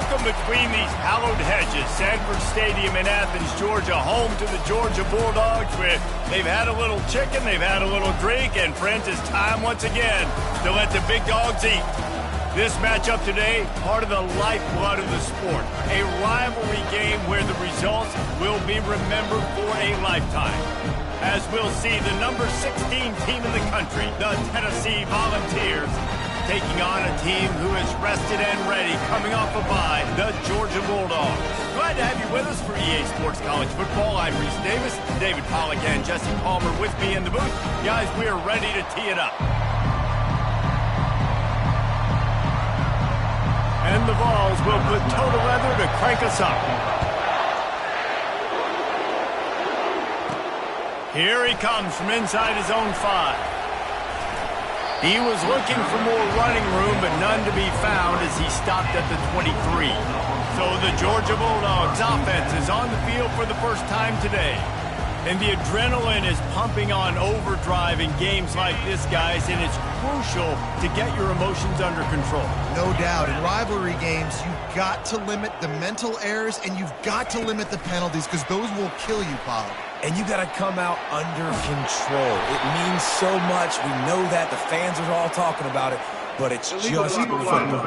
Welcome between these hallowed hedges. Sanford Stadium in Athens, Georgia, home to the Georgia Bulldogs. They've had a little chicken, they've had a little drink, and friends, it's time once again to let the big dogs eat. This matchup today, part of the lifeblood of the sport. A rivalry game where the results will be remembered for a lifetime. As we'll see, the number 16 team in the country, the Tennessee Volunteers, taking on a team who is rested and ready, coming off a bye, the Georgia Bulldogs. Glad to have you with us for EA Sports College Football. I'm Reese Davis, David Pollack and Jesse Palmer with me in the booth. Guys, we are ready to tee it up. And the Vols will put toe to leather to crank us up. Here he comes from inside his own 5. He was looking for more running room, but none to be found as he stopped at the 23. So the Georgia Bulldogs offense is on the field for the first time today. And the adrenaline is pumping on overdrive in games like this, guys, and it's crucial to get your emotions under control. No doubt. In rivalry games, you've got to limit the mental errors, and you've got to limit the penalties, because those will kill you, Pollard. And you got to come out under control. It means so much. We know that. The fans are all talking about it, but it's just football.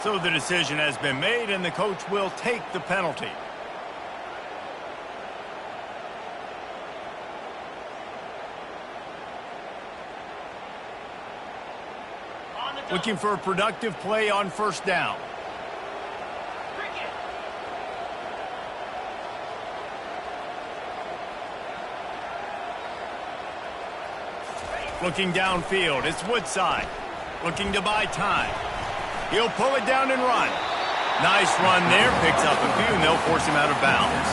So the decision has been made, and the coach will take the penalty. Looking for a productive play on first down. Looking downfield, it's Woodside. Looking to buy time. He'll pull it down and run. Nice run there, picks up a few, and they'll force him out of bounds.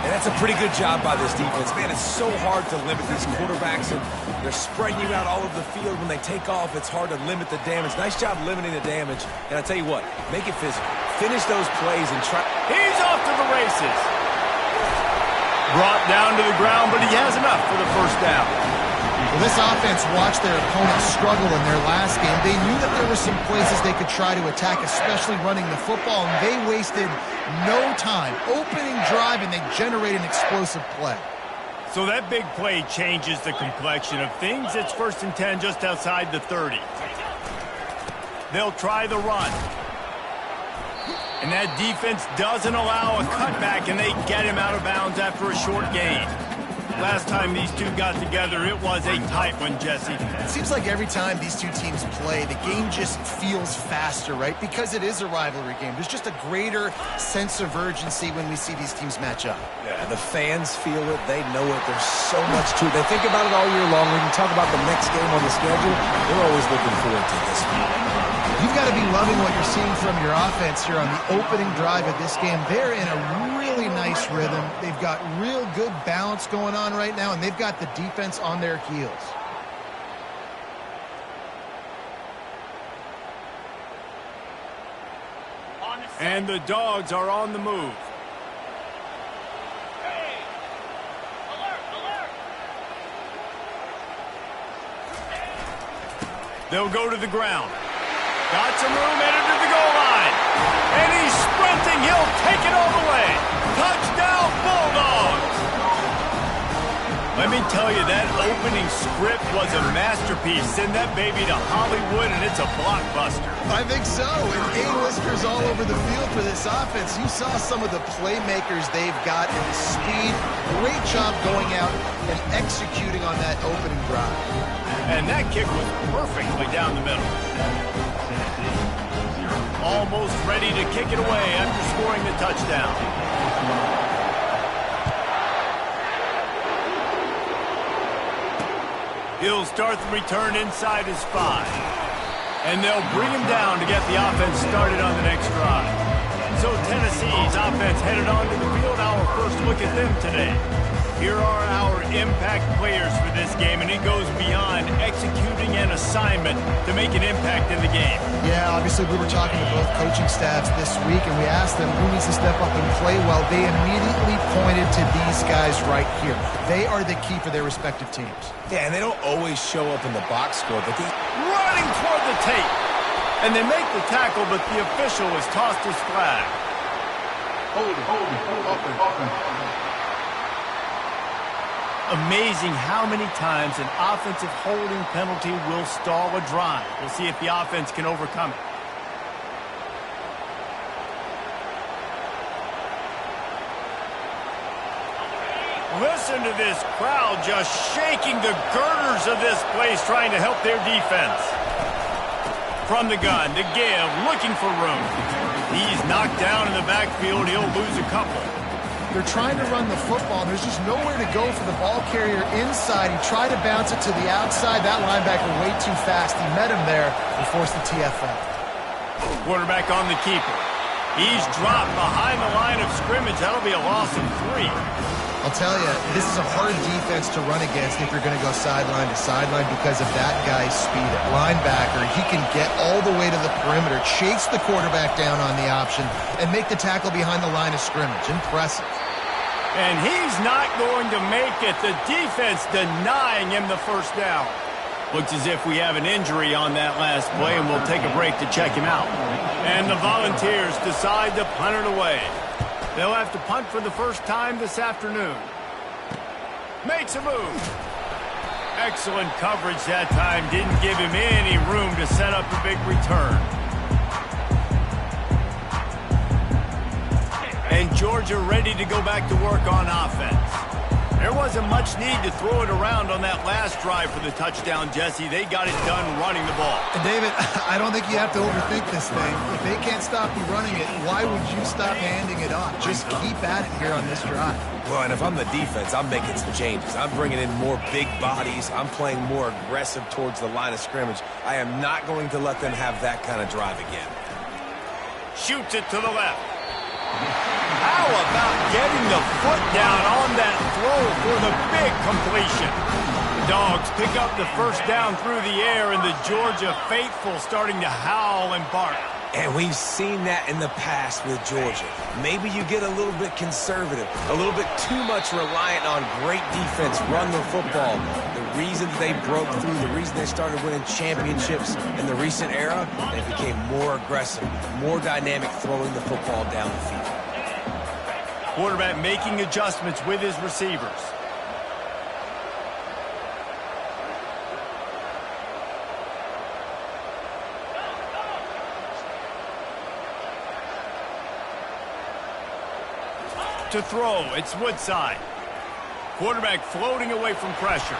And that's a pretty good job by this defense. Man, it's so hard to limit these quarterbacks, and they're spreading you out all over the field. When they take off, it's hard to limit the damage. Nice job limiting the damage. And I tell you what, make it physical. Finish those plays and try. He's off to the races. Brought down to the ground, but he has enough for the first down. Well, this offense watched their opponents struggle in their last game. They knew that there were some places they could try to attack, especially running the football, and they wasted no time. Opening drive, and they generated an explosive play. So that big play changes the complexion of things. It's 1st and 10 just outside the 30. They'll try the run. And that defense doesn't allow a cutback, and they get him out of bounds after a short gain. Last time these two got together, it was a tight one, Jesse. It seems like every time these two teams play, the game just feels faster, right? Because it is a rivalry game. There's just a greater sense of urgency when we see these teams match up. Yeah, the fans feel it. They know it. There's so much to it. They think about it all year long. We can talk about the next game on the schedule. They're always looking forward to this one. You've got to be loving what you're seeing from your offense here on the opening drive of this game. They're in a really nice rhythm. They've got real good balance going on right now, and they've got the defense on their heels. And the Dogs are on the move. They'll go to the ground. Got some room, headed to the goal line. And he's sprinting. He'll take it all the way. Touchdown, Bulldogs. Let me tell you, that opening script was a masterpiece. Send that baby to Hollywood, and it's a blockbuster. I think so. And A-listers all over the field for this offense. You saw some of the playmakers they've got in the speed. Great job going out and executing on that opening drive. And that kick was perfectly down the middle. Almost ready to kick it away after scoring the touchdown. He'll start the return inside his 5. And they'll bring him down to get the offense started on the next drive. So Tennessee's offense headed onto the field. Our first look at them today. Here are our impact players for this game, and it goes beyond executing an assignment to make an impact in the game. Yeah, obviously we were talking to both coaching staffs this week, and we asked them who needs to step up and play well. They immediately pointed to these guys right here. They are the key for their respective teams. Yeah, and they don't always show up in the box score, but they... Running toward the tape. And they make the tackle, but the official has tossed his flag. Hold it. Amazing how many times an offensive holding penalty will stall a drive. We'll see if the offense can overcome it. Listen to this crowd just shaking the girders of this place, trying to help their defense. From the gun to give, looking for room. He's knocked down in the backfield. He'll lose a couple. They're trying to run the football. There's just nowhere to go for the ball carrier inside. He tried to bounce it to the outside. That linebacker way too fast. He met him there and forced the TFL. Quarterback on the keeper. He's dropped behind the line of scrimmage. That'll be a loss of 3. I'll tell you, this is a hard defense to run against if you're going to go sideline to sideline because of that guy's speed at linebacker. He can get all the way to the perimeter, chase the quarterback down on the option, and make the tackle behind the line of scrimmage. Impressive. And he's not going to make it. The defense denying him the first down. Looks as if we have an injury on that last play, and we'll take a break to check him out. And the Volunteers decide to punt it away. They'll have to punt for the first time this afternoon. Makes a move. Excellent coverage that time. Didn't give him any room to set up a big return. And Georgia ready to go back to work on offense. There wasn't much need to throw it around on that last drive for the touchdown, Jesse. They got it done running the ball. And David, I don't think you have to overthink this thing. If they can't stop you running it, why would you stop handing it off? Just keep at it here on this drive. Well, and if I'm the defense, I'm making some changes. I'm bringing in more big bodies. I'm playing more aggressive towards the line of scrimmage. I am not going to let them have that kind of drive again. Shoots it to the left. How about getting the foot down on that throw for the big completion? The Dogs pick up the first down through the air, and the Georgia faithful starting to howl and bark. And we've seen that in the past with Georgia. Maybe you get a little bit conservative, a little bit too much reliant on great defense, run the football. The reason they broke through, the reason they started winning championships in the recent era, they became more aggressive, more dynamic throwing the football down the field. Quarterback making adjustments with his receivers. To throw, it's Woodside. Quarterback floating away from pressure.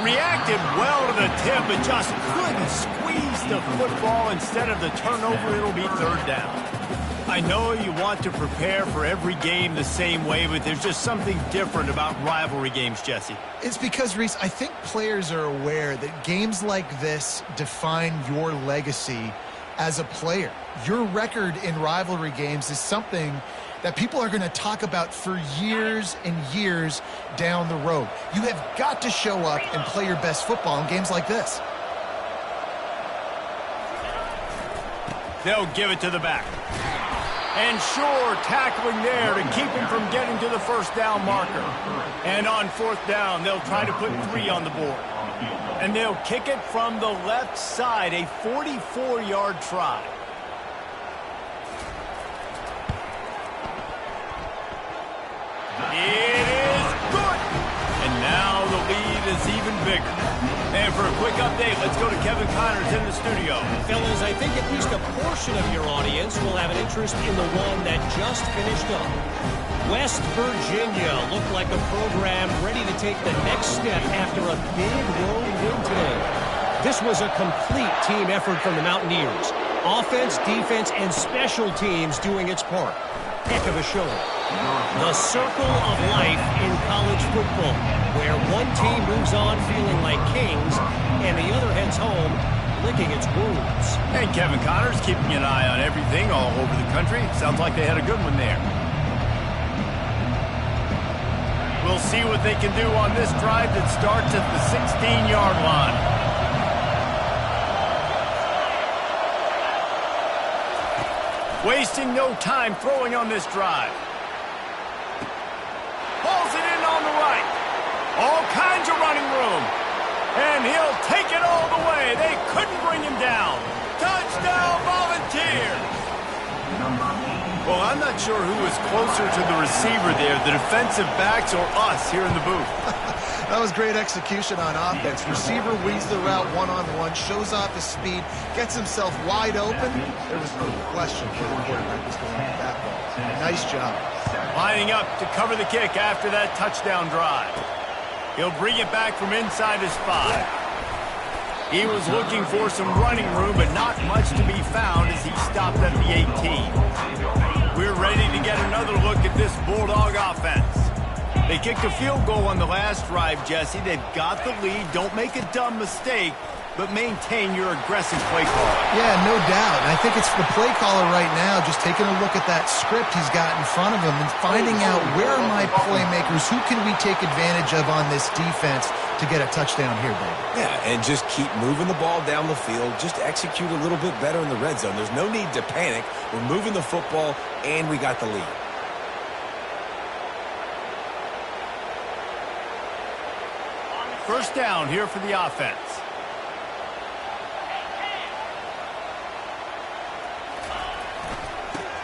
Reacted well to the tip, but just couldn't squeeze the football. Instead of the turnover, it'll be third down. I know you want to prepare for every game the same way, but there's just something different about rivalry games, Jesse. It's because, Reese, I think players are aware that games like this define your legacy as a player. Your record in rivalry games is something that people are going to talk about for years and years down the road. You have got to show up and play your best football in games like this. They'll give it to the back. And sure, tackling there to keep him from getting to the first down marker. And on fourth down, they'll try to put 3 on the board. And they'll kick it from the left side, a 44-yard try. It is good. And now the lead is even bigger. And for a quick update, let's go to Kevin Connors in the studio. Fellas, I think at least a portion of your audience will have an interest in the one that just finished up. West Virginia looked like a program ready to take the next step after a big road win today. This was a complete team effort from the Mountaineers. Offense, defense, and special teams doing its part. Heck of a showing. The circle of life in college football, where one team moves on feeling like kings, and the other heads home licking its wounds. And Kevin Connors keeping an eye on everything all over the country. Sounds like they had a good one there. We'll see what they can do on this drive that starts at the 16-yard line. Wasting no time throwing on this drive. Pulls it in on the right. All kinds of running room. And he'll take it all the way. They couldn't bring him down. Touchdown, Volunteers! Well, I'm not sure who was closer to the receiver there, the defensive backs or us here in the booth. That was great execution on offense. Receiver weeds the route one-on-one, shows off his speed, gets himself wide open. There was no question where the quarterback was going with that ball. Nice job. Lining up to cover the kick after that touchdown drive. He'll bring it back from inside his 5. He was looking for some running room, but not much to be found as he stopped at the 18. We're ready to get another look at this Bulldog offense. They kicked a field goal on the last drive, Jesse. They've got the lead. Don't make a dumb mistake, but maintain your aggressive play call. Yeah, no doubt. And I think it's the play caller right now just taking a look at that script he's got in front of him and finding out where are my playmakers, who can we take advantage of on this defense to get a touchdown here, baby. Yeah, and just keep moving the ball down the field. Just execute a little bit better in the red zone. There's no need to panic. We're moving the football, and we got the lead. First down here for the offense.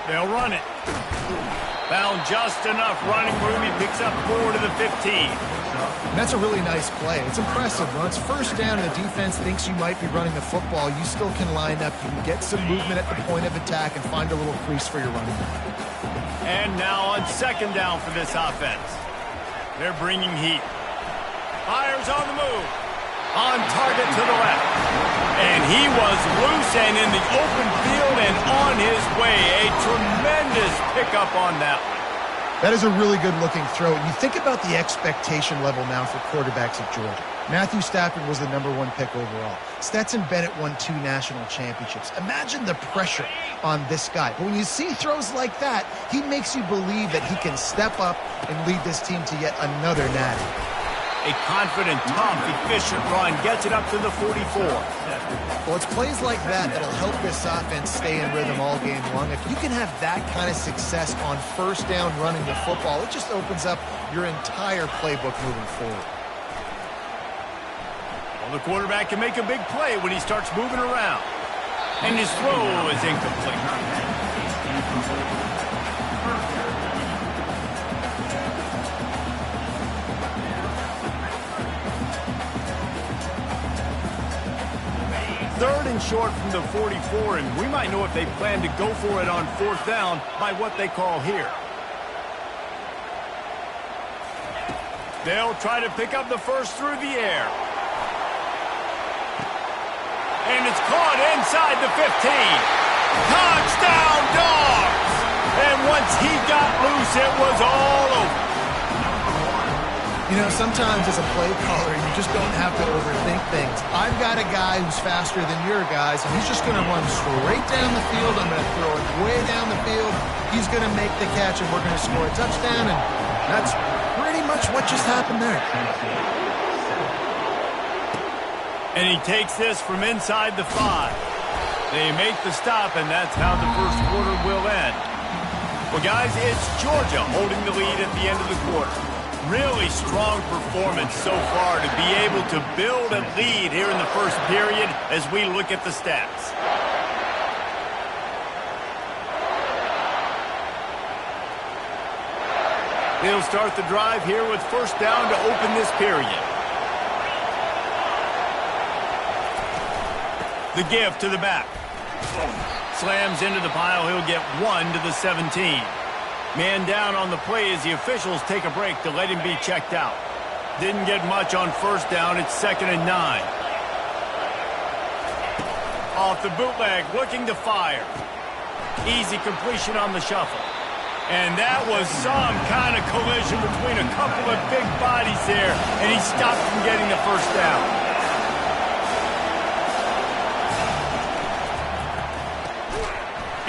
They'll run it. Found just enough running room. He picks up 4 to the 15. And that's a really nice play. It's impressive. When it's first down and the defense thinks you might be running the football, you still can line up. You can get some movement at the point of attack and find a little crease for your running back. And now on second down for this offense. They're bringing heat. Fires on the move. On target to the left. And he was loose and in the open field and on his way. A tremendous pickup on that one. That is a really good-looking throw. You think about the expectation level now for quarterbacks at Georgia. Matthew Stafford was the #1 pick overall. Stetson Bennett won 2 national championships. Imagine the pressure on this guy. But when you see throws like that, he makes you believe that he can step up and lead this team to yet another natty. A confident, tough, efficient run gets it up to the 44. Well, it's plays like that that'll help this offense stay in rhythm all game long. If you can have that kind of success on first down running the football, it just opens up your entire playbook moving forward. Well, the quarterback can make a big play when he starts moving around. And his throw is incomplete. Third and short from the 44, and we might know if they plan to go for it on fourth down by what they call here. They'll try to pick up the first through the air. And it's caught inside the 15. Touchdown, Dogs! And once he got loose, it was all over. You know, sometimes as a play caller, you just don't have to overthink things. I've got a guy who's faster than your guys, and he's just going to run straight down the field. I'm going to throw it way down the field. He's going to make the catch, and we're going to score a touchdown, and that's pretty much what just happened there. And he takes this from inside the 5. They make the stop, and that's how the first quarter will end. Well, guys, it's Georgia holding the lead at the end of the quarter. Really strong performance so far to be able to build a lead here in the first period as we look at the stats. They'll start the drive here with first down to open this period. The give to the back. Slams into the pile. He'll get 1 to the 17. Man down on the play as the officials take a break to let him be checked out. Didn't get much on first down. It's 2nd and 9. Off the bootleg, looking to fire. Easy completion on the shuffle. And that was some kind of collision between a couple of big bodies there, and he stopped from getting the first down.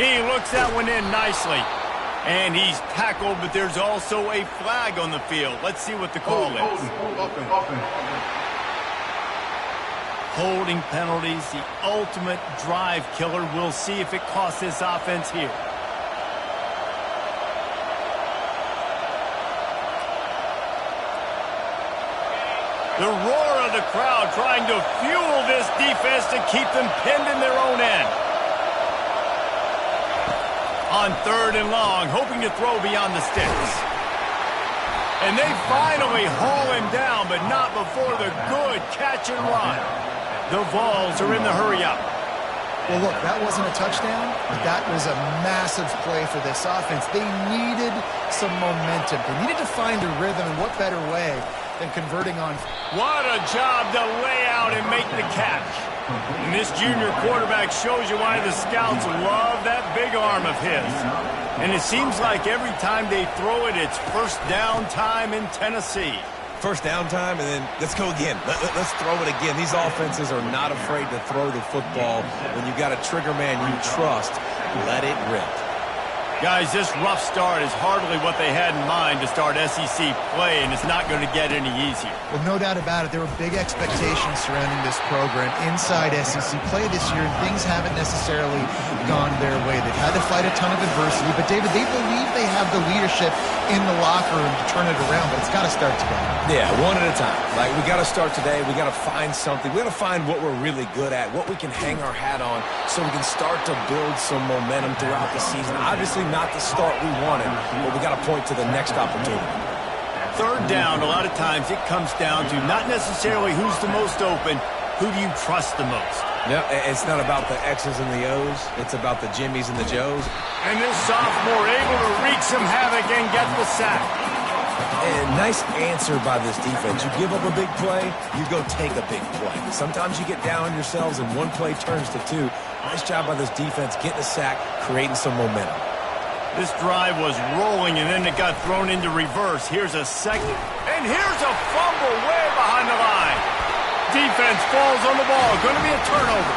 He looks that one in nicely. And he's tackled, but there's also a flag on the field. Let's see what the call is. Holding penalties, the ultimate drive killer. We'll see if it costs this offense here. The roar of the crowd trying to fuel this defense to keep them pinned in their own end. On 3rd and long, hoping to throw beyond the sticks. And they finally haul him down, but not before the good catch and run. The Vols are in the hurry-up. Well, look, that wasn't a touchdown, but that was a massive play for this offense. They needed some momentum. They needed to find a rhythm, and what better way than converting on. What a job to lay out and make the catch. And this junior quarterback shows you why the scouts love that big arm of his. And it seems like every time they throw it, it's first down time in Tennessee. First down time, and then let's go again. Let's throw it again. These offenses are not afraid to throw the football. When you've got a trigger man you trust, let it rip. Guys, this rough start is hardly what they had in mind to start SEC play, and it's not going to get any easier. Well, no doubt about it. There were big expectations surrounding this program inside SEC play this year, and things haven't necessarily gone their way. They've had to fight a ton of adversity, but, David, they believe they have the leadership in the locker room to turn it around, but it's got to start today. Yeah, one at a time. Like, we got to start today. We got to find something. We got to find what we're really good at, what we can hang our hat on, so we can start to build some momentum throughout the season. Obviously, not the start we wanted, but we got to point to the next opportunity. 3rd down, a lot of times it comes down to not necessarily who's the most open, who do you trust the most? Yeah, it's not about the X's and the O's. It's about the Jimmies and the Joes. And this sophomore able to wreak some havoc and get the sack. And nice answer by this defense. You give up a big play, you go take a big play. Sometimes you get down on yourselves and one play turns to 2. Nice job by this defense getting a sack, creating some momentum. This drive was rolling, and then it got thrown into reverse. Here's a second. And here's a fumble way behind the line. Defense falls on the ball. Going to be a turnover.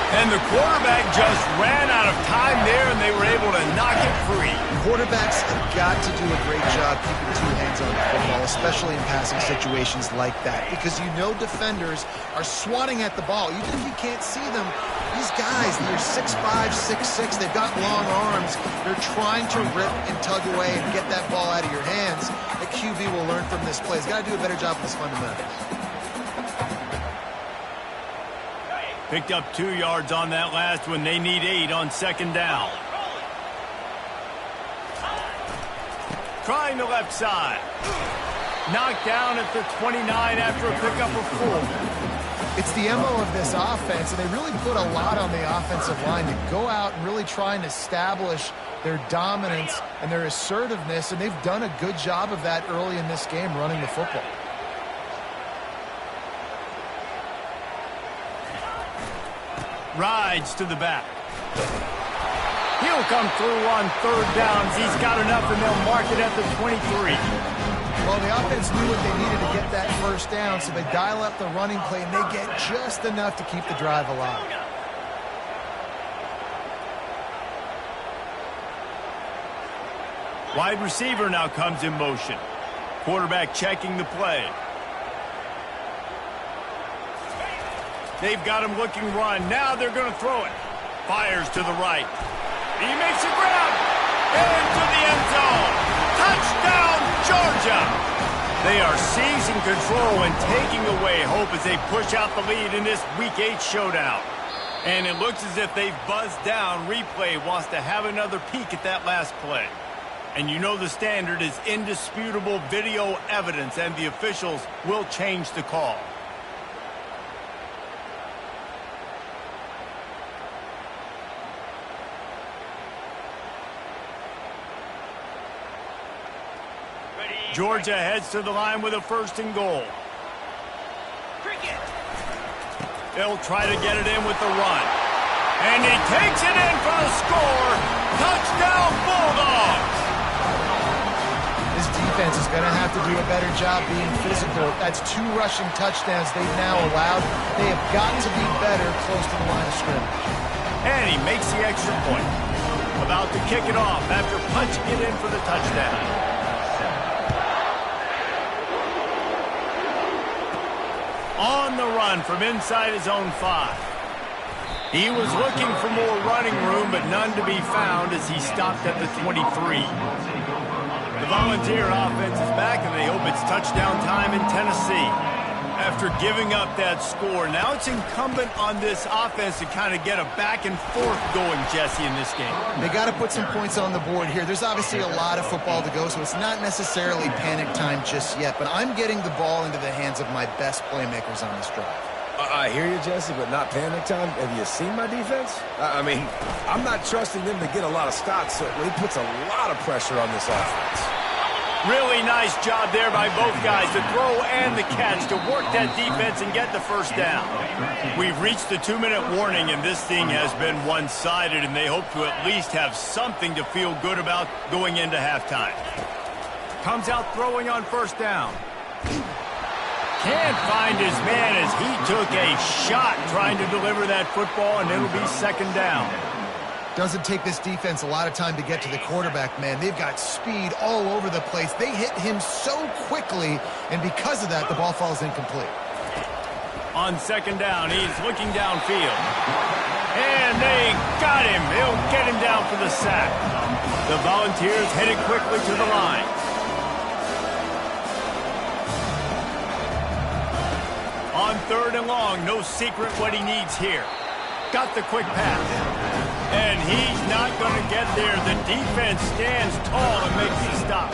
And the quarterback just ran out of time there, and they were able to knock it free. Quarterbacks have got to do a great job keeping 2 hands on the football, especially in passing situations like that, because you know defenders are swatting at the ball. Even if you can't see them, these guys, they're 6'5", 6'6", they've got long arms. They're trying to rip and tug away and get that ball out of your hands. The QB will learn from this play. He's got to do a better job with his fundamentals. Picked up 2 yards on that last one. They need 8 on 2nd down. Trying the left side. Knocked down at the 29 after a pickup of 4. It's the MO of this offense, and they really put a lot on the offensive line to go out and really try and establish their dominance and their assertiveness, and they've done a good job of that early in this game running the football. Rides to the back. He'll come through on 3rd downs. He's got enough, and they'll mark it at the 23. Well, the offense knew what they needed to get that 1st down, so they dial up the running play, and they get just enough to keep the drive alive. Wide receiver now comes in motion. Quarterback checking the play. They've got him looking run. Now they're going to throw it. Fires to the right. He makes a grab. Into the end zone. Touchdown, Georgia. They are seizing control and taking away hope as they push out the lead in this Week 8 showdown. And it looks as if they've buzzed down. Replay wants to have another peek at that last play. And you know the standard is indisputable video evidence, and the officials will change the call. Georgia heads to the line with a 1st and goal. They'll try to get it in with the run. And he takes it in for the score. Touchdown, Bulldogs! This defense is going to have to do a better job being physical. That's 2 rushing touchdowns they've now allowed. They have got to be better close to the line of scrimmage. And he makes the extra point. A about to kick it off after punching it in for the touchdown. On the run from inside his own 5. He was looking for more running room, but none to be found as he stopped at the 23. The Volunteer offense is back, and they hope it's touchdown time in Tennessee. After giving up that score, now it's incumbent on this offense to kind of get a back and forth going, Jesse, in this game. They got to put some points on the board here. There's obviously a lot of football to go, so it's not necessarily panic time just yet, but I'm getting the ball into the hands of my best playmakers on this drive. I hear you, Jesse, but not panic time. Have you seen my defense? I mean, I'm not trusting them to get a lot of stops, so he puts a lot of pressure on this offense. Really nice job there by both guys, the throw and the catch, to work that defense and get the first down. We've reached the 2-minute warning, and this thing has been one-sided, and they hope to at least have something to feel good about going into halftime. Comes out throwing on first down. Can't find his man as he took a shot trying to deliver that football, and it'll be second down. Doesn't take this defense a lot of time to get to the quarterback, man. They've got speed all over the place. They hit him so quickly, and because of that, the ball falls incomplete. On second down, he's looking downfield. And they got him. They'll get him down for the sack. The Volunteers headed quickly to the line. On third and long, no secret what he needs here. Got the quick pass. And he's not going to get there. The defense stands tall and makes the stop.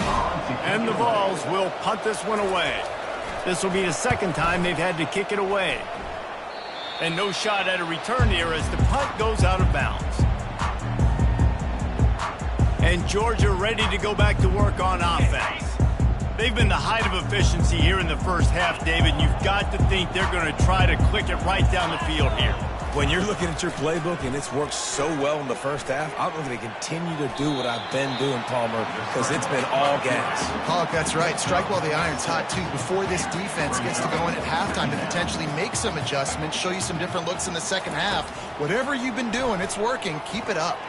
And the Vols will punt this one away. This will be the second time they've had to kick it away. And no shot at a return here as the punt goes out of bounds. And Georgia ready to go back to work on offense. They've been the height of efficiency here in the first half, David. You've got to think they're going to try to click it right down the field here. When you're looking at your playbook and it's worked so well in the first half, I'm going to continue to do what I've been doing, Palmer, because it's been all gas. Hulk, that's right. Strike while the iron's hot, too. Before this defense gets to go in at halftime to potentially make some adjustments, show you some different looks in the second half. Whatever you've been doing, it's working. Keep it up.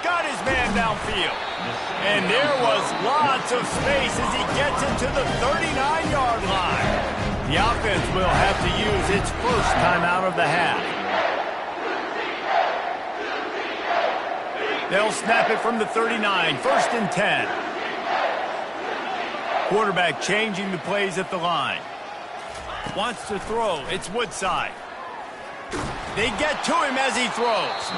Got his man downfield. And there was lots of space as he gets it to the 39-yard line. The offense will have to use its first timeout of the half. They'll snap it from the 39, first and 10. Quarterback changing the plays at the line. Wants to throw. It's Woodside. They get to him as he throws.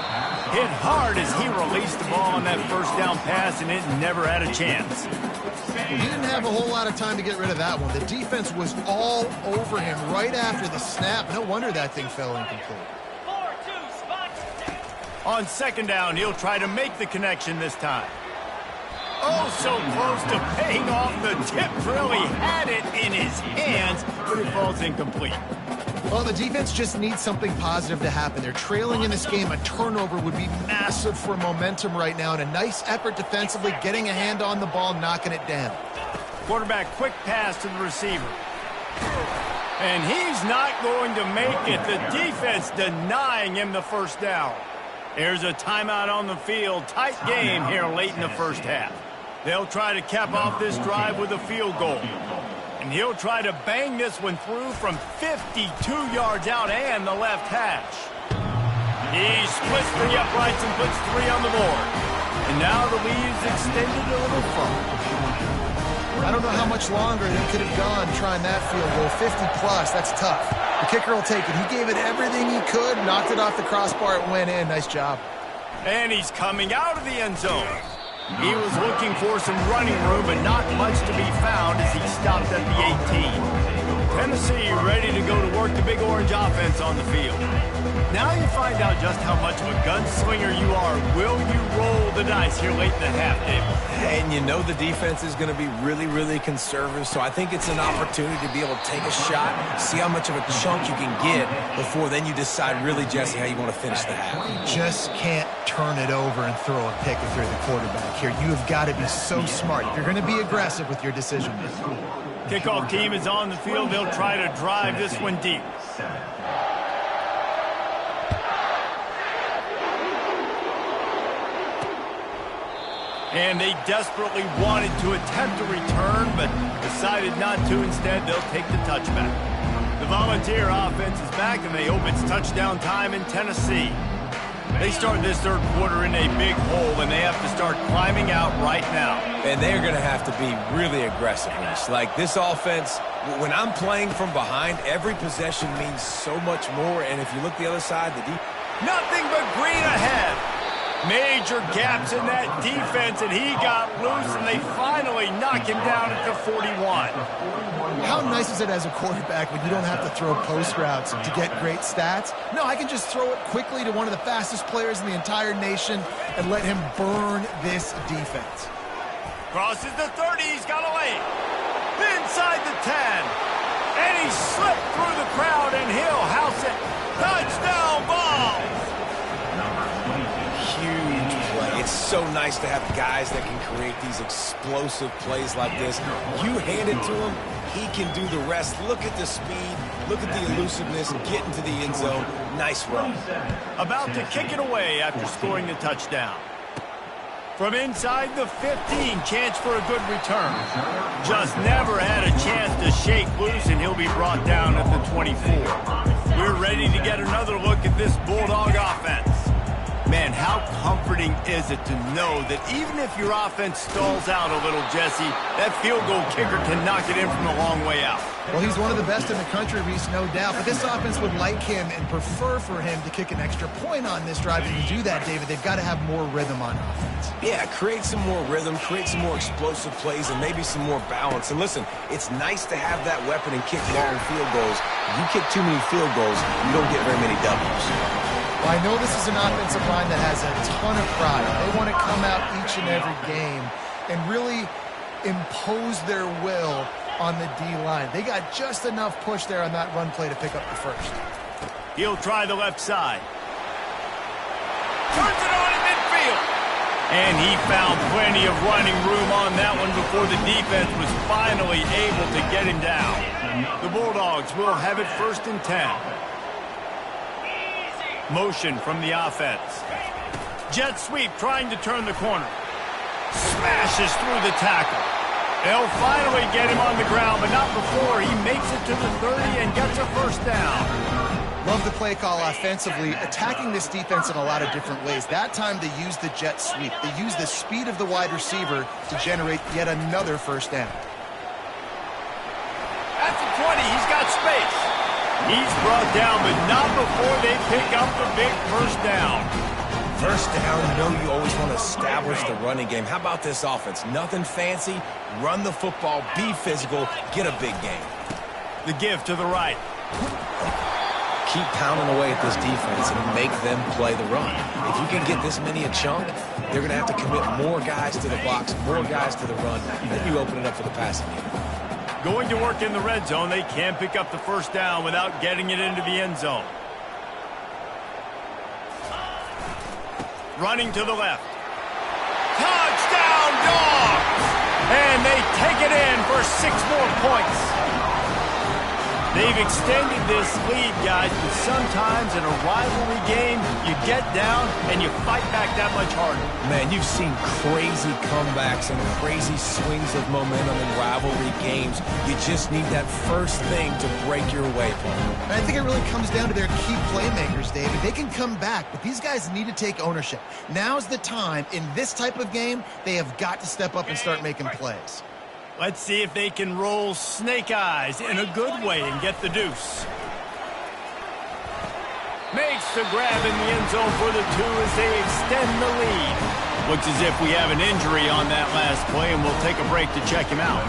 Hit hard as he released the ball on that first down pass, and it never had a chance. He didn't have a whole lot of time to get rid of that one. The defense was all over him right after the snap. No wonder that thing fell incomplete. On second down, he'll try to make the connection this time. Oh, so close to paying off the tip. Really had it in his hands, but it falls incomplete. Well, the defense just needs something positive to happen. They're trailing in this game. A turnover would be massive for momentum right now, and a nice effort defensively, getting a hand on the ball, knocking it down. Quarterback, quick pass to the receiver. And he's not going to make it. The defense denying him the first down. There's a timeout on the field. Tight game here late in the first half. They'll try to cap off this drive with a field goal. And he'll try to bang this one through from 52 yards out and the left hash. He splits the uprights and puts 3 on the board. And now the lead's extended a little further. I don't know how much longer they could have gone trying that field goal. 50-plus, that's tough. The kicker will take it. He gave it everything he could, knocked it off the crossbar, it went in. Nice job. And he's coming out of the end zone. He was looking for some running room, but not much to be found as he stopped at the 18. Tennessee ready to go to work the Big Orange offense on the field. Now you find out just how much of a gunslinger you are. Will you roll the dice here late in the half, David? And you know the defense is going to be really, really conservative, so I think it's an opportunity to be able to take a shot, see how much of a chunk you can get before then you decide really, Jesse, how you want to finish the half. You just can't turn it over and throw a pick if you're the quarterback here. You have got to be so smart. You're going to be aggressive with your decision making. Kickoff team is on the field. They'll try to drive this one deep. And they desperately wanted to attempt a return, but decided not to. Instead, they'll take the touchback. The Volunteer offense is back, and they hope it's touchdown time in Tennessee. They start this third quarter in a big hole, and they have to start climbing out right now. And they're going to have to be really aggressive. Like this offense, when I'm playing from behind, every possession means so much more. And if you look the other side, nothing but green ahead. Major gaps in that defense, and he got loose, and they finally knock him down at the 41. How nice is it as a quarterback when you don't have to throw post routes to get great stats? No, I can just throw it quickly to one of the fastest players in the entire nation and let him burn this defense. Crosses the 30, he's got a lane. Inside the 10. And he slipped through the crowd, and he'll house it. Touchdown ball! Huge play. It's so nice to have guys that can create these explosive plays like this. You hand it to him, he can do the rest. Look at the speed, look at the elusiveness, get into the end zone. Nice run. About to kick it away after scoring the touchdown. From inside the 15, chance for a good return. Just never had a chance to shake loose, and he'll be brought down at the 24. We're ready to get another look at this Bulldog offense. Man, how comforting is it to know that even if your offense stalls out a little, Jesse, that field goal kicker can knock it in from a long way out. Well, he's one of the best in the country, Reese, no doubt. But this offense would like him and prefer for him to kick an extra point on this drive. And to do that, David, they've got to have more rhythm on offense. Yeah, create some more rhythm, create some more explosive plays, and maybe some more balance. And listen, it's nice to have that weapon and kick long field goals. You kick too many field goals, you don't get very many W's. Well, I know this is an offensive line that has a ton of pride. They want to come out each and every game and really impose their will on the D-line. They got just enough push there on that run play to pick up the first. He'll try the left side. Turns it on in midfield. And he found plenty of running room on that one before the defense was finally able to get him down. The Bulldogs will have it 1st and 10. Motion from the offense. Jet sweep trying to turn the corner. Smashes through the tackle. They'll finally get him on the ground, but not before he makes it to the 30 and gets a first down. Love the play call offensively, attacking this defense in a lot of different ways. That time they used the jet sweep. They used the speed of the wide receiver to generate yet another first down. At the 20, he's got space. He's brought down, but not before they pick up the big first down. First down, you know you always want to establish the running game. How about this offense? Nothing fancy. Run the football, be physical, get a big game. The give to the right. Keep pounding away at this defense and make them play the run. If you can get this many a chunk, they're going to have to commit more guys to the box, more guys to the run, then you open it up for the passing game. Going to work in the red zone. They can't pick up the first down without getting it into the end zone. Running to the left. Touchdown, Dogs! And they take it in for 6 more points. They've extended this lead, guys, but sometimes in a rivalry game, you get down and you fight back that much harder. Man, you've seen crazy comebacks and crazy swings of momentum in rivalry games. You just need that first thing to break your way, Paul. And I think it really comes down to their key playmakers, David. They can come back, but these guys need to take ownership. Now's the time. In this type of game, they have got to step up and start making plays. Let's see if they can roll snake eyes in a good way and get the deuce. Makes the grab in the end zone for the 2 as they extend the lead. Looks as if we have an injury on that last play, and we'll take a break to check him out.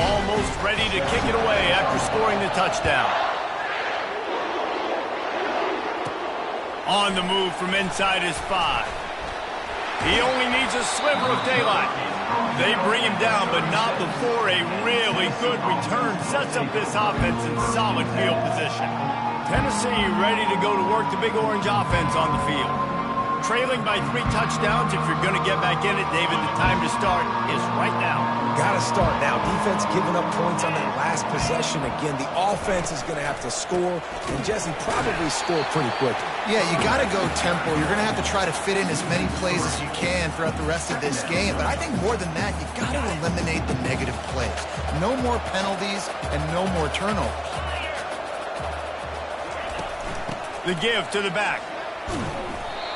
Almost ready to kick it away after scoring the touchdown. On the move from inside his 5. He only needs a sliver of daylight. They bring him down, but not before a really good return sets up this offense in solid field position. Tennessee ready to go to work the Big Orange offense on the field. trailing by 3 touchdowns. If you're going to get back in it, David, the time to start is right now. Got to start now. Defense giving up points on that last possession. Again, the offense is going to have to score, and Jesse probably score pretty quickly. Yeah, you got to go tempo. You're going to have to try to fit in as many plays as you can throughout the rest of this game. But I think more than that, you got to eliminate the negative plays. No more penalties and no more turnovers. The give to the back.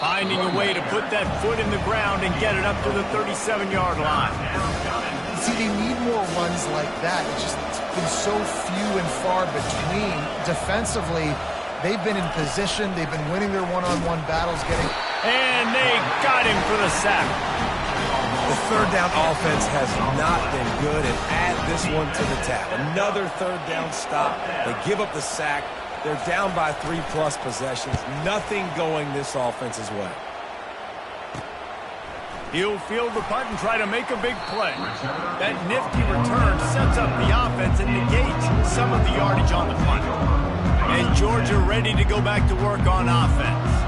Finding a way to put that foot in the ground and get it up to the 37-yard line. See, they need more runs like that. It's been so few and far between. Defensively, they've been in position. They've been winning their one-on-one battles, And they got him for the sack. The third down offense has not been good, and add this one to the tab. Another third down stop. They give up the sack. They're down by 3+ possessions. Nothing going this offense's way. He'll field the punt and try to make a big play. That nifty return sets up the offense and negates some of the yardage on the punt. And Georgia ready to go back to work on offense.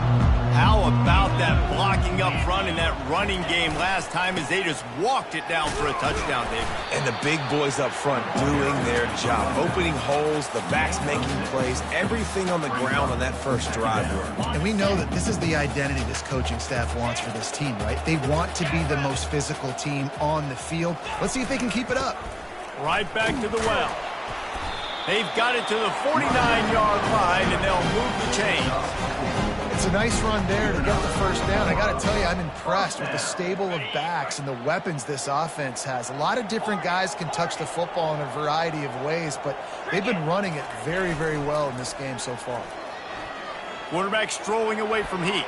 How about that blocking up front in that running game last time as they just walked it down for a touchdown, David? And the big boys up front doing their job. Opening holes, the backs making plays, everything on the ground on that first drive work. And we know that this is the identity this coaching staff wants for this team, right? They want to be the most physical team on the field. Let's see if they can keep it up. Right back to the well. They've got it to the 49-yard line, and they'll move the chains. It's a nice run there to get the first down. I got to tell you, I'm impressed with the stable of backs and the weapons this offense has. A lot of different guys can touch the football in a variety of ways, but they've been running it very, very well in this game so far. Quarterback strolling away from heat.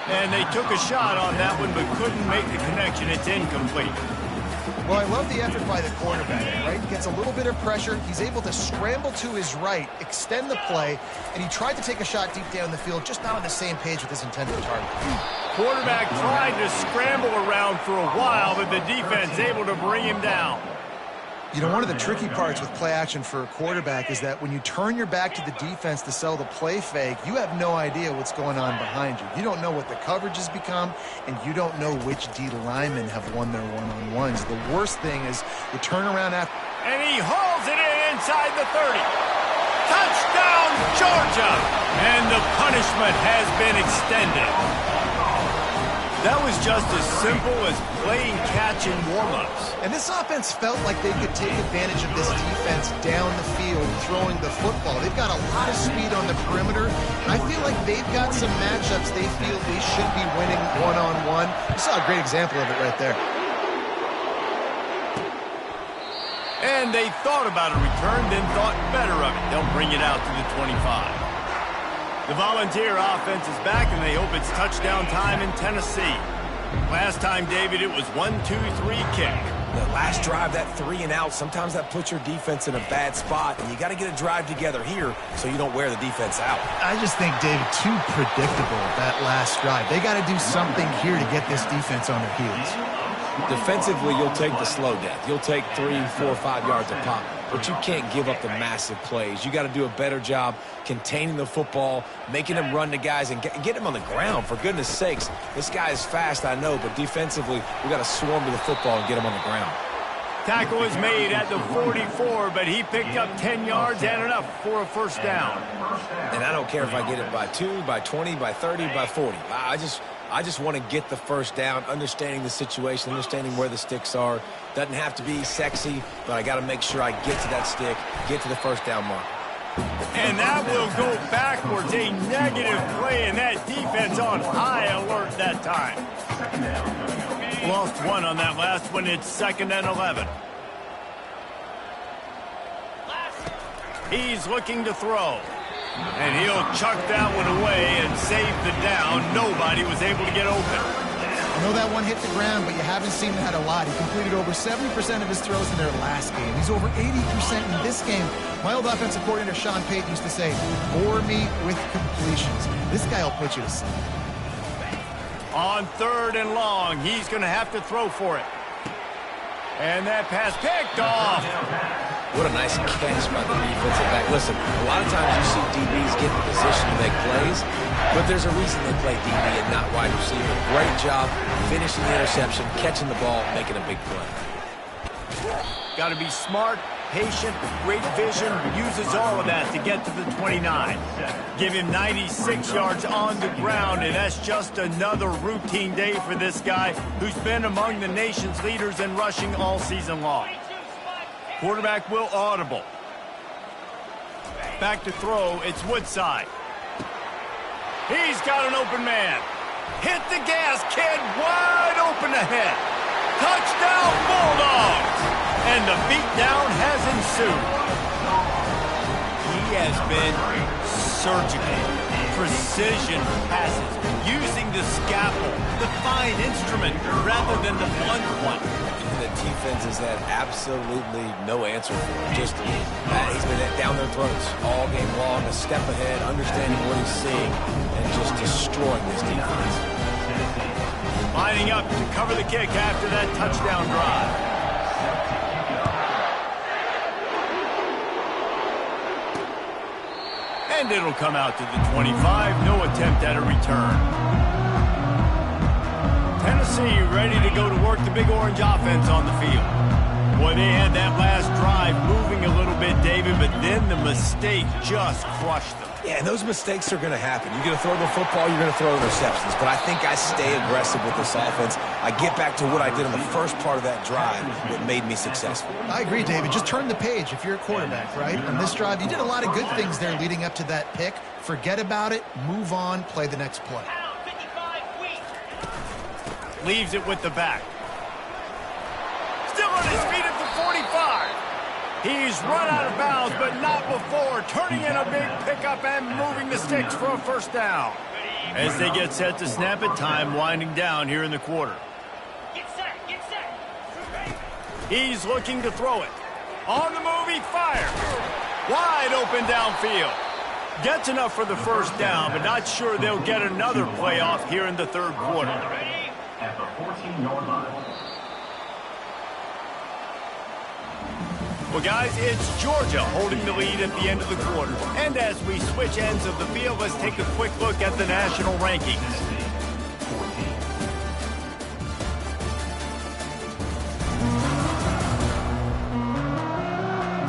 And they took a shot on that one, but couldn't make the connection. It's incomplete. Well, I love the effort by the quarterback, right? He gets a little bit of pressure. He's able to scramble to his right, extend the play, and he tried to take a shot deep down the field, just not on the same page with his intended target. Quarterback tried to scramble around for a while, but the defense able to bring him down. You know, one of the tricky parts with play action for a quarterback is that when you turn your back to the defense to sell the play fake, you have no idea what's going on behind you. You don't know what the coverage has become, and you don't know which D linemen have won their one-on-ones. The worst thing is you turn around after... And he hauls it in inside the 30. Touchdown, Georgia! And the punishment has been extended. That was just as simple as playing catch in warm-ups. And this offense felt like they could take advantage of this defense down the field, throwing the football. They've got a lot of speed on the perimeter, and I feel like they've got some matchups they feel they should be winning one-on-one. You saw a great example of it right there. And they thought about a return, then thought better of it. They'll bring it out to the 25. The Volunteer offense is back, and they hope it's touchdown time in Tennessee. Last time, David, it was 1-2-3 kick. The last drive, that 3 and out, sometimes that puts your defense in a bad spot, and you got to get a drive together here so you don't wear the defense out. I just think, David, too predictable that last drive. They got to do something here to get this defense on their heels. Defensively, you'll take the slow death. You'll take 3, 4, 5 yards a pop, but you can't give up the massive plays. You got to do a better job containing the football, making them run to guys, and get them on the ground. For goodness sakes, this guy is fast, I know, but defensively, we got to swarm to the football and get him on the ground. Tackle is made at the 44, but he picked up 10 yards and enough for a first down. And I don't care if I get it by 2, by 20, by 30, by 40. I just want to get the first down, understanding the situation, understanding where the sticks are. Doesn't have to be sexy, but I got to make sure I get to that stick, get to the first down mark. And that will go backwards, a negative play, and that defense on high alert that time. Lost one on that last one. It's 2nd and 11. He's looking to throw. And he'll chuck that one away and save the down. Nobody was able to get open. I know that one hit the ground, but you haven't seen that a lot. He completed over 70% of his throws in their last game. He's over 80% in this game. My old offensive coordinator, Sean Payton, used to say, bore me with completions. This guy will put you to sleep. On 3rd and long, he's going to have to throw for it. And that pass picked off. What a nice catch by the defensive back. Listen, a lot of times you see DBs get in position to make plays, but there's a reason they play DB and not wide receiver. Great job finishing the interception, catching the ball, making a big play. Got to be smart, patient, great vision, uses all of that to get to the 29. Give him 96 yards on the ground, and that's just another routine day for this guy who's been among the nation's leaders in rushing all season long. Quarterback will audible. Back to throw, it's Woodside. He's got an open man. Hit the gas, kid, wide open ahead. Touchdown, Bulldogs! And the beatdown has ensued. He has been surgical, precision passes, using the scalpel, the fine instrument, rather than the blunt one. The defense has had absolutely no answer for him. Just he's been down their throats all game long, a step ahead, understanding what he's seeing, and just destroying this defense. Lining up to cover the kick after that touchdown drive. And it'll come out to the 25. No attempt at a return. Tennessee ready to go to work the Big Orange offense on the field. Boy, they had that last drive moving a little bit, David, but then the mistake just crushed them. Yeah, and those mistakes are going to happen. You're going to throw the football, you're going to throw interceptions. But I think I stay aggressive with this offense. I get back to what I did in the first part of that drive that made me successful. I agree, David. Just turn the page if you're a quarterback, right? On this drive, you did a lot of good things there leading up to that pick. Forget about it, move on, play the next play. Leaves it with the back. Still on his feet at the 45. He's run out of bounds, but not before. Turning in a big pickup and moving the sticks for a first down. As they get set to snap it, time winding down here in the quarter. Get set, get set. He's looking to throw it. On the move, he fires. Wide open downfield. Gets enough for the first down, but not sure they'll get another playoff here in the third quarter. At the 14-yard line. Well, guys, it's Georgia holding the lead at the end of the quarter. And as we switch ends of the field, let's take a quick look at the national rankings.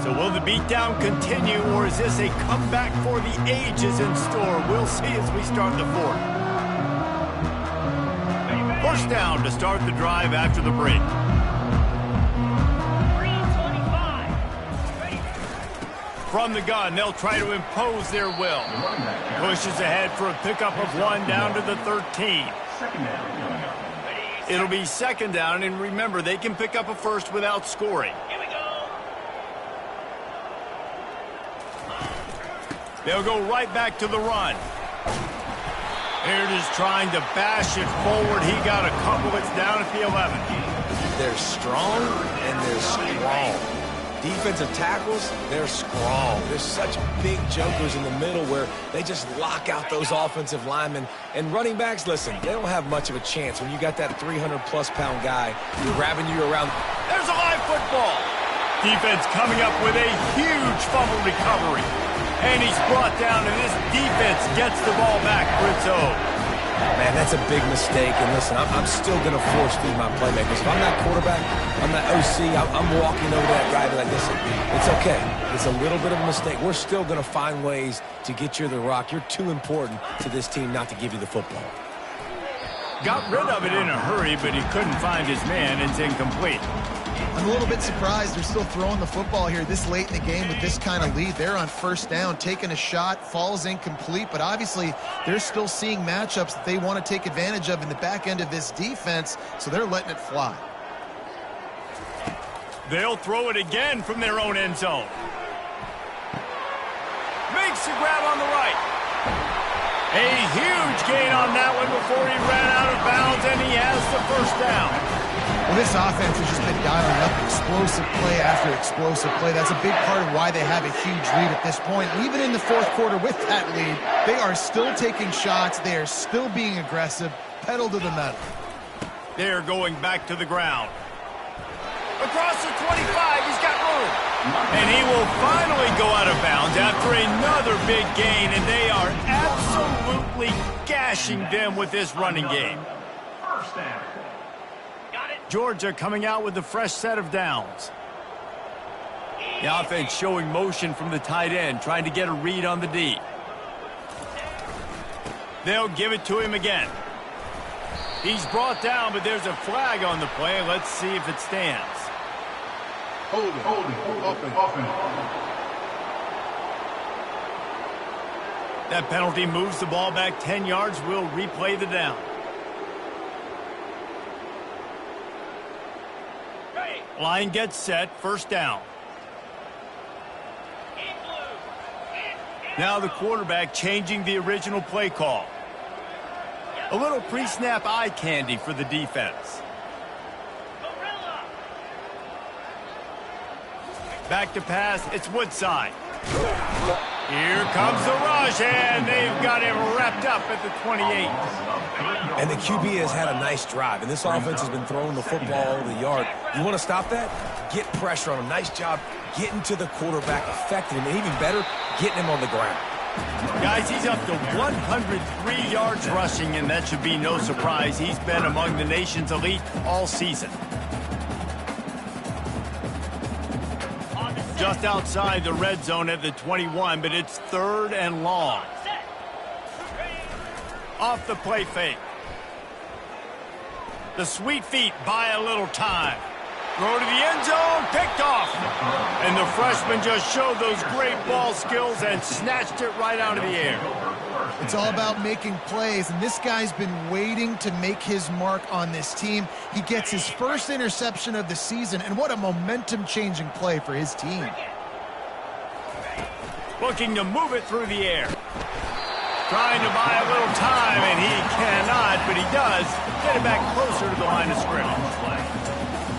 So will the beatdown continue, or is this a comeback for the ages in store? We'll see as we start the fourth. First down to start the drive after the break. From the gun, they'll try to impose their will. Pushes ahead for a pickup of one down to the 13. It'll be second down, and remember, they can pick up a first without scoring. Here we go. They'll go right back to the run. Here it is trying to bash it forward. He got a couple. It's down at the 11. They're strong and they're strong. Defensive tackles, they're strong. There's such big jokers in the middle where they just lock out those offensive linemen. And running backs, listen, they don't have much of a chance when you got that 300-plus pound guy grabbing you around. There's a live football. Defense coming up with a huge fumble recovery. And he's brought down, and this defense gets the ball back for its own. Man, that's a big mistake. And listen, I'm still going to force feed my playmakers. If I'm that quarterback, I'm that OC, I'm walking over that guy and be like, listen, it's okay. It's a little bit of a mistake. We're still going to find ways to get you the rock. You're too important to this team not to give you the football. Got rid of it in a hurry, but he couldn't find his man. It's incomplete. I'm a little bit surprised they're still throwing the football here this late in the game with this kind of lead. They're on first down, taking a shot, falls incomplete, but obviously they're still seeing matchups that they want to take advantage of in the back end of this defense, so they're letting it fly. They'll throw it again from their own end zone. Makes the grab on the right. A huge gain on that one before he ran out of bounds, and he has the first down. Well, this offense has just been dialing up explosive play after explosive play. That's a big part of why they have a huge lead at this point. Even in the fourth quarter with that lead, they are still taking shots. They are still being aggressive. Pedal to the metal. They're going back to the ground. Across the 25, he's got room. And he will finally go out of bounds after another big gain, and they are absolutely gashing them with this running game. First down. Got it. Georgia coming out with a fresh set of downs. The offense showing motion from the tight end, trying to get a read on the D. They'll give it to him again. He's brought down, but there's a flag on the play. Let's see if it stands. Hold it. That penalty moves the ball back 10 yards. We'll replay the down. Line gets set, first down. Now the quarterback changing the original play call. A little pre-snap eye candy for the defense. Back to pass, it's Woodside. Here comes the rush, and they've got him wrapped up at the 28. And the QB has had a nice drive, and this offense has been throwing the football over the yard. You want to stop that? Get pressure on him. Nice job getting to the quarterback, affecting him, and even better, getting him on the ground. Guys, he's up to 103 yards rushing, and that should be no surprise. He's been among the nation's elite all season. Just outside the red zone at the 21, but it's 3rd and long. Off the play fake. The sweet feet buy a little time. Throw to the end zone, picked off. And the freshman just showed those great ball skills and snatched it right out of the air. It's all about making plays, and this guy's been waiting to make his mark on this team. He gets his first interception of the season, and what a momentum-changing play for his team. Looking to move it through the air. Trying to buy a little time, and he cannot, but he does get it back closer to the line of scrimmage.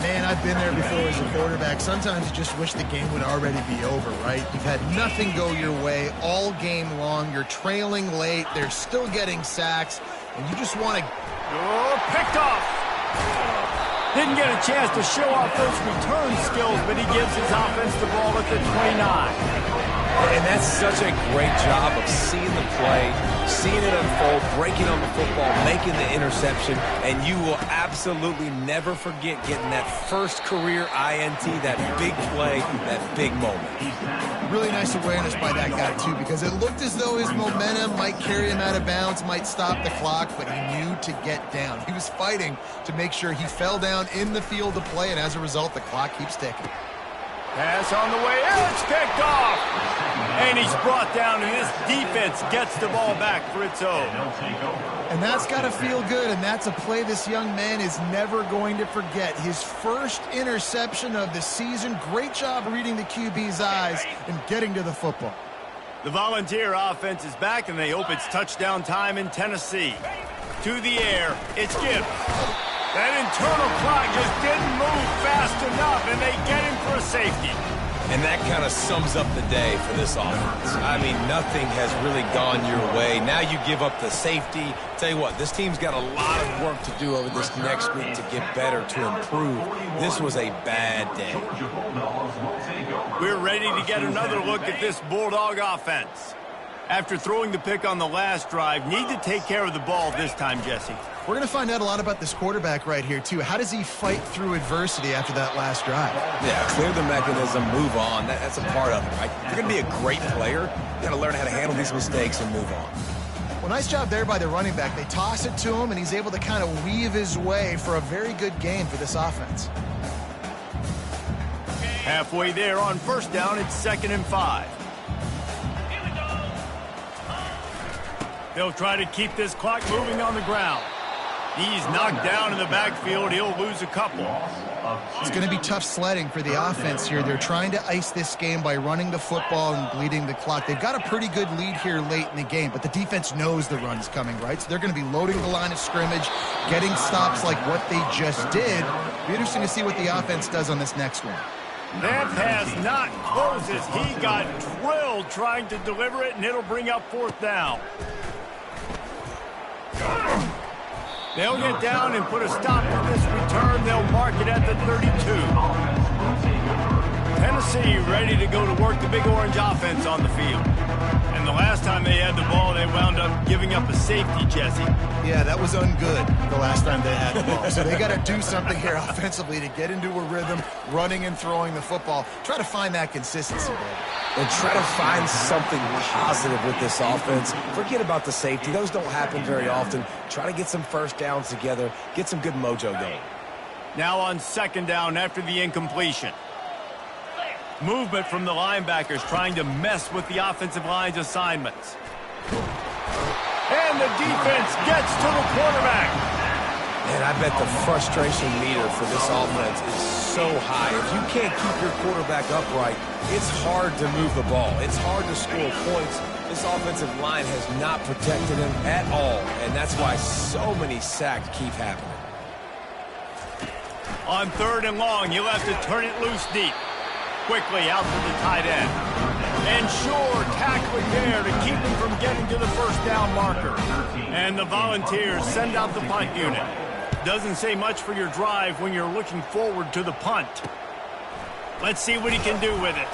Man, I've been there before as a quarterback. Sometimes you just wish the game would already be over, right? You've had nothing go your way all game long. You're trailing late. They're still getting sacks, and you just want to... Oh, picked off. Didn't get a chance to show off those return skills, but he gives his offense the ball at the 29. And that's such a great job of seeing the play, seeing it unfold, breaking on the football, making the interception, and you will absolutely never forget getting that first career INT, that big play, that big moment. Really nice awareness by that guy, too, because it looked as though his momentum might carry him out of bounds, might stop the clock, but he knew to get down. He was fighting to make sure he fell down in the field of play, and as a result, the clock keeps ticking. Pass on the way, it's picked off. And he's brought down, and this defense gets the ball back for its own. And that's got to feel good, and that's a play this young man is never going to forget. His first interception of the season. Great job reading the QB's eyes and getting to the football. The Volunteer offense is back, and they hope it's touchdown time in Tennessee. To the air, it's Gibbs. That internal clock just didn't move fast enough, and they get him for a safety. And that kind of sums up the day for this offense. I mean, nothing has really gone your way. Now you give up the safety. Tell you what, this team's got a lot of work to do over this next week to get better, to improve. This was a bad day. We're ready to get another look at this Bulldog offense. After throwing the pick on the last drive, need to take care of the ball this time, Jesse. We're going to find out a lot about this quarterback right here, too. How does he fight through adversity after that last drive? Yeah, clear the mechanism, move on. That's a part of it, right? If you're going to be a great player, you got to learn how to handle these mistakes and move on. Well, nice job there by the running back. They toss it to him, and he's able to kind of weave his way for a very good game for this offense. Halfway there on first down, it's 2nd and 5. They'll try to keep this clock moving on the ground. He's knocked down in the backfield. He'll lose a couple. It's going to be tough sledding for the offense here. They're trying to ice this game by running the football and bleeding the clock. They've got a pretty good lead here late in the game, but the defense knows the run's coming, right? So they're going to be loading the line of scrimmage, getting stops like what they just did. Be interesting to see what the offense does on this next one. That pass not closes. He got drilled trying to deliver it, and it'll bring up 4th down. They'll get down and put a stop to this return. They'll mark it at the 32. Tennessee ready to go to work the Big Orange offense on the field. And the last time they had the ball, they wound up giving up a safety, Jesse. Yeah, that was ungood the last time they had the ball. So they got to do something here offensively to get into a rhythm, running and throwing the football. Try to find that consistency, baby. And try to find something positive with this offense. Forget about the safety. Those don't happen very often. Try to get some first downs together. Get some good mojo going. Now on second down after the incompletion. Movement from the linebackers trying to mess with the offensive line's assignments. And the defense gets to the quarterback. And I bet the frustration meter for this offense is so high. If you can't keep your quarterback upright, it's hard to move the ball. It's hard to score points. This offensive line has not protected him at all, and that's why so many sacks keep happening. On third and long, you'll have to turn it loose deep. Quickly out to the tight end. And sure, tackling there to keep him from getting to the first down marker. And the Volunteers send out the punt unit. Doesn't say much for your drive when you're looking forward to the punt. Let's see what he can do with it.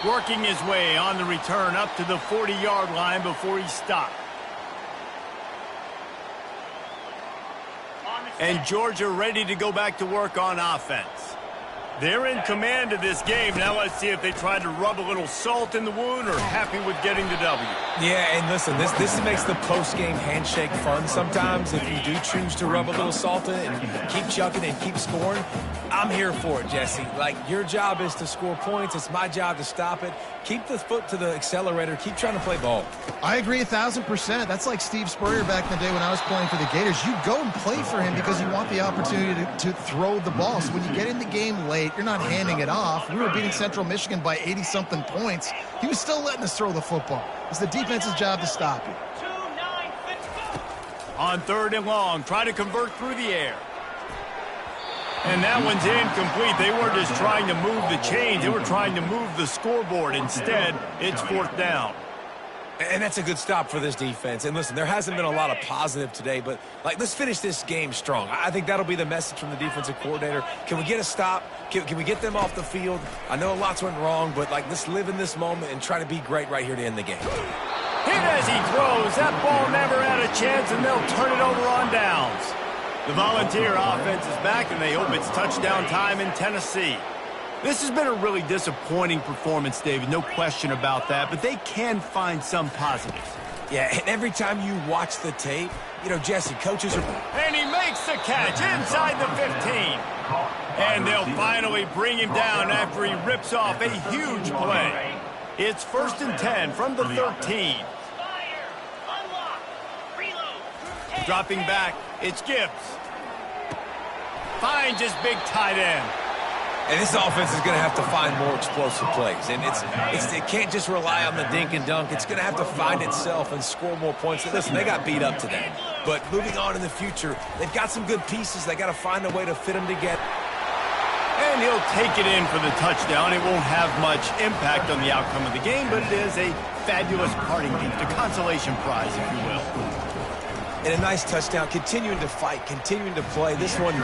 Working his way on the return up to the 40-yard line before he stopped. And Georgia ready to go back to work on offense. They're in command of this game. Now let's see if they try to rub a little salt in the wound or happy with getting the W. Yeah, and listen, this makes the post-game handshake fun sometimes. If you do choose to rub a little salt in it and keep chucking and keep scoring, I'm here for it, Jesse. Like, your job is to score points. It's my job to stop it. Keep the foot to the accelerator. Keep trying to play ball. I agree 1,000%. That's like Steve Spurrier back in the day when I was playing for the Gators. You go and play for him because you want the opportunity to throw the ball. So when you get in the game late, you're not handing it off. We were beating Central Michigan by 80-something points. He was still letting us throw the football. It's the defense's job to stop you. On third and long, try to convert through the air. And that one's incomplete. They weren't just trying to move the chains. They were trying to move the scoreboard. Instead, it's fourth down. And that's a good stop for this defense. And listen, there hasn't been a lot of positive today, but let's finish this game strong. I think that'll be the message from the defensive coordinator. Can we get a stop? Can we get them off the field? I know lots went wrong, but let's live in this moment and try to be great right here to end the game. Hit as he throws. That ball never had a chance, and they'll turn it over on downs. The Volunteer offense is back, and they hope it's touchdown time in Tennessee. This has been a really disappointing performance, David, no question about that, but they can find some positives. Yeah, and every time you watch the tape, Jesse, coaches are... And he makes the catch inside the 15. And they'll finally bring him down after he rips off a huge play. It's 1st and 10 from the 13. Dropping back, it's Gibbs. Finds his big tight end. And this offense is going to have to find more explosive plays. And it can't just rely on the dink and dunk. It's going to have to find itself and score more points. Listen, they got beat up today. But moving on in the future, they've got some good pieces. They got to find a way to fit them together. And he'll take it in for the touchdown. It won't have much impact on the outcome of the game, but it is a fabulous parting gift, a consolation prize, if you will. And a nice touchdown, continuing to fight, continuing to play. This one,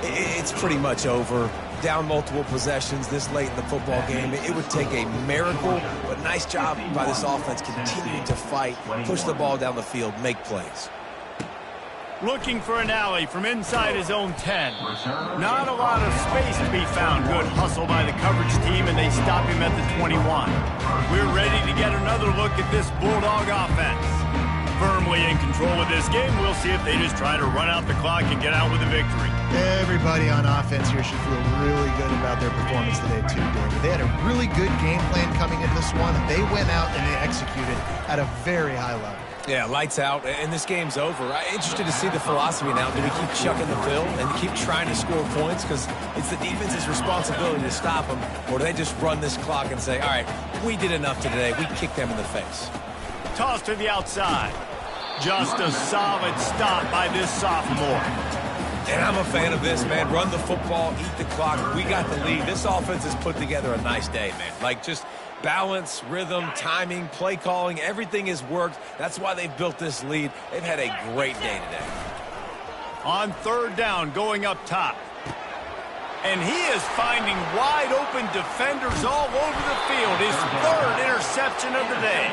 it's pretty much over. Down multiple possessions this late in the football game. It would take a miracle, but nice job by this offense continuing to fight, push the ball down the field, make plays. Looking for an alley from inside his own 10. Not a lot of space to be found. Good hustle by the coverage team, and they stop him at the 21. We're ready to get another look at this Bulldog offense. Firmly in control of this game. We'll see if they just try to run out the clock and get out with a victory. Everybody on offense here should feel really good about their performance today, too, David. They had a really good game plan coming into this one. They went out and they executed at a very high level. Yeah, lights out, and this game's over. I'm interested to see the philosophy now. Do we keep chucking the pill and keep trying to score points because it's the defense's responsibility to stop them, or do they just run this clock and say, all right, we did enough today. We kicked them in the face. Toss to the outside. Just a solid stop by this sophomore. And I'm a fan of this, man. Run the football, eat the clock. We got the lead. This offense has put together a nice day, man. Just balance, rhythm, timing, play calling, everything has worked. That's why they've built this lead. They've had a great day today. On third down, going up top. And he is finding wide-open defenders all over the field. His third interception of the day.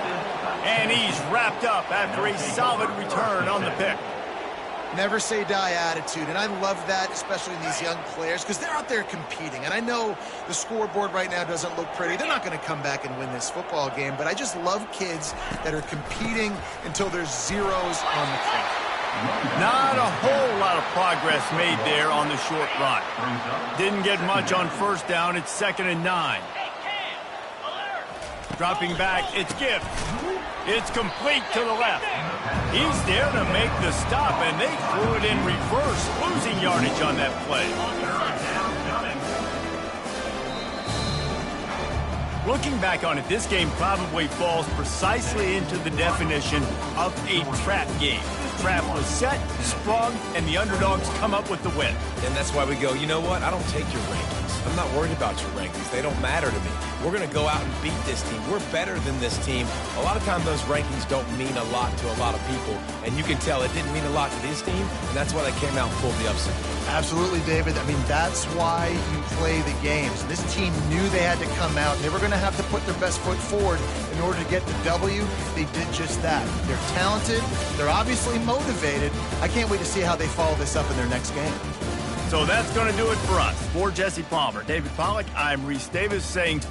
And he's wrapped up after a solid return on the pick. Never say die attitude, and I love that, especially in these young players, because they're out there competing. And I know the scoreboard right now doesn't look pretty. They're not going to come back and win this football game, but I just love kids that are competing until there's zeros on the clock. Not a whole lot of progress made there on the short run. Didn't get much on first down. It's 2nd and 9. Dropping back, it's Gibbs. It's complete to the left. He's there to make the stop, and they threw it in reverse, losing yardage on that play. Looking back on it, this game probably falls precisely into the definition of a trap game. The trap was set, sprung, and the underdogs come up with the win. And that's why we go, you know what? I don't take your rankings. I'm not worried about your rankings. They don't matter to me. We're going to go out and beat this team. We're better than this team. A lot of times those rankings don't mean a lot to a lot of people, and you can tell it didn't mean a lot to this team, and that's why they came out and pulled the upset. Absolutely, David. I mean, that's why you play the games. This team knew they had to come out. They were going to have to put their best foot forward in order to get the W. They did just that. They're talented. They're obviously motivated. I can't wait to see how they follow this up in their next game. So that's going to do it for us. For Jesse Palmer, David Pollack, I'm Reese Davis saying